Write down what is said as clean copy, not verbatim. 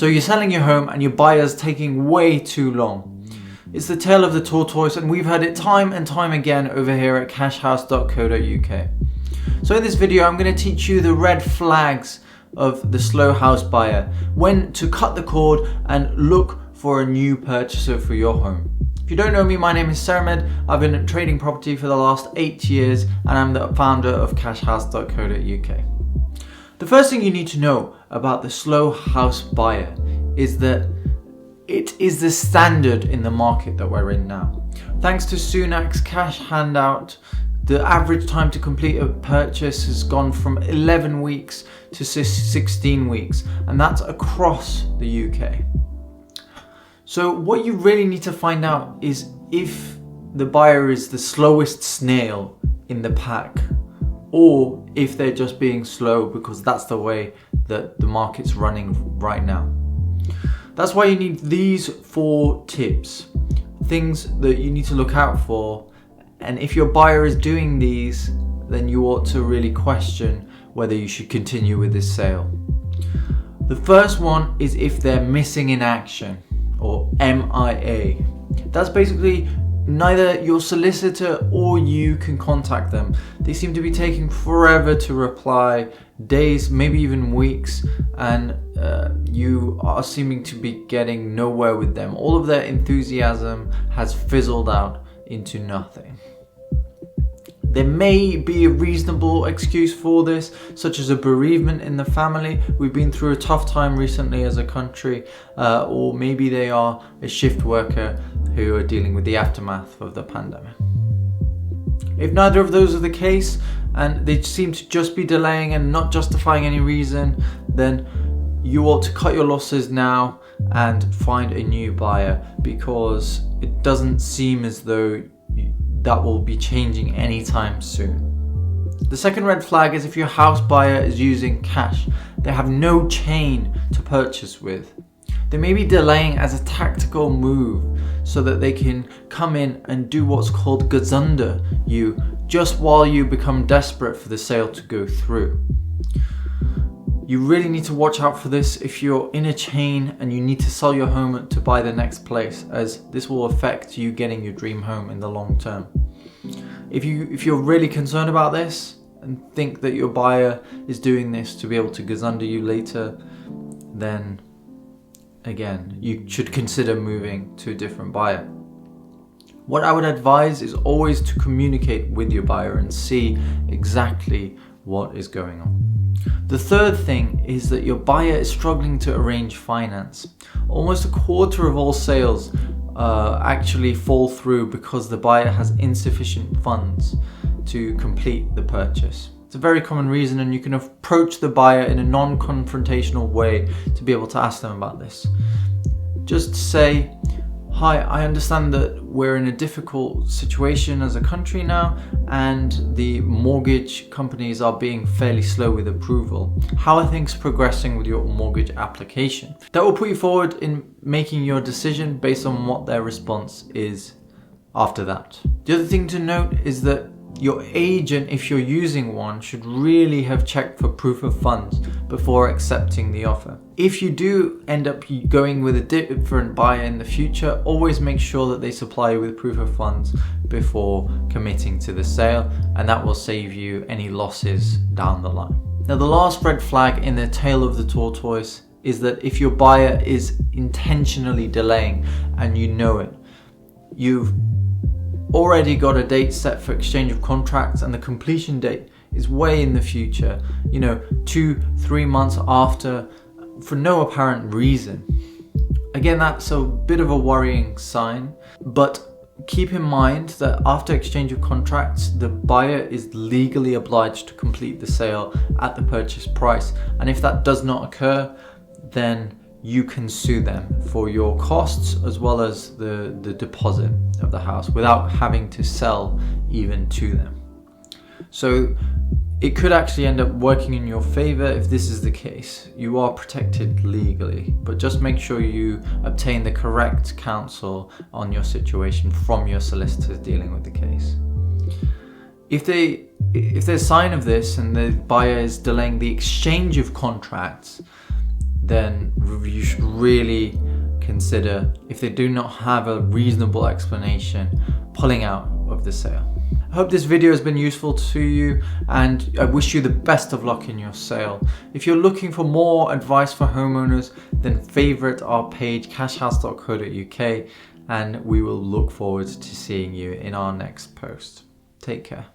So you're selling your home and your buyer's taking way too long. It's the tale of the tortoise, and we've heard it time and time again over here at cashhouse.co.uk. So in this video, I'm going to teach you the red flags of the slow house buyer, when to cut the cord and look for a new purchaser for your home. If you don't know me, my name is Saramed. I've been trading property for the last 8 years, and I'm the founder of cashhouse.co.uk. The first thing you need to know about the slow house buyer is that it is the standard in the market that we're in now. Thanks to Sunak's cash handout, the average time to complete a purchase has gone from 11 weeks to 16 weeks, and that's across the UK. So what you really need to find out is if the buyer is the slowest snail in the pack, or if they're just being slow because that's the way that the market's running right now. That's why you need these 4 tips, things that you need to look out for, and if your buyer is doing these, then you ought to really question whether you should continue with this sale. The first one is if they're missing in action, or MIA. That's basically neither your solicitor or you can contact them. They seem to be taking forever to reply, days, maybe even weeks, and you are seeming to be getting nowhere with them. All of their enthusiasm has fizzled out into nothing. There may be a reasonable excuse for this, such as a bereavement in the family. We've been through a tough time recently as a country, or maybe they are a shift worker who are dealing with the aftermath of the pandemic. If neither of those are the case, and they seem to just be delaying and not justifying any reason, then you ought to cut your losses now and find a new buyer, because it doesn't seem as though that will be changing anytime soon. The second red flag is if your house buyer is using cash. They have no chain to purchase with. They may be delaying as a tactical move so that they can come in and do what's called gazunder you just while you become desperate for the sale to go through. You really need to watch out for this if you're in a chain and you need to sell your home to buy the next place, as this will affect you getting your dream home in the long term. If you're really concerned about this and think that your buyer is doing this to be able to gazunder you later, then again, you should consider moving to a different buyer. What I would advise is always to communicate with your buyer and see exactly what is going on. The third thing is that your buyer is struggling to arrange finance. Almost a quarter of all sales actually fall through because the buyer has insufficient funds to complete the purchase. It's a very common reason, and you can approach the buyer in a non-confrontational way to be able to ask them about this. Just say, "Hi, I understand that we're in a difficult situation as a country now, and the mortgage companies are being fairly slow with approval. How are things progressing with your mortgage application?" That will put you forward in making your decision based on what their response is after that. The other thing to note is that your agent, if you're using one, should really have checked for proof of funds before accepting the offer. If you do end up going with a different buyer in the future, always make sure that they supply you with proof of funds before committing to the sale, and that will save you any losses down the line. Now, the last red flag in the tail of the tortoise is that if your buyer is intentionally delaying and you know it, you've already got a date set for exchange of contracts and the completion date is way in the future, 2-3 months after, for no apparent reason. Again, that's a bit of a worrying sign, but keep in mind that after exchange of contracts, the buyer is legally obliged to complete the sale at the purchase price, and if that does not occur, then you can sue them for your costs as well as the deposit of the house without having to sell even to them. So it could actually end up working in your favor if this is the case. You are protected legally, but just make sure you obtain the correct counsel on your situation from your solicitors dealing with the case. If there's sign of this and the buyer is delaying the exchange of contracts, then you should really consider, if they do not have a reasonable explanation, pulling out of the sale. I hope this video has been useful to you, and I wish you the best of luck in your sale. If you're looking for more advice for homeowners, then favorite our page cashhouse.co.uk, and we will look forward to seeing you in our next post. Take care.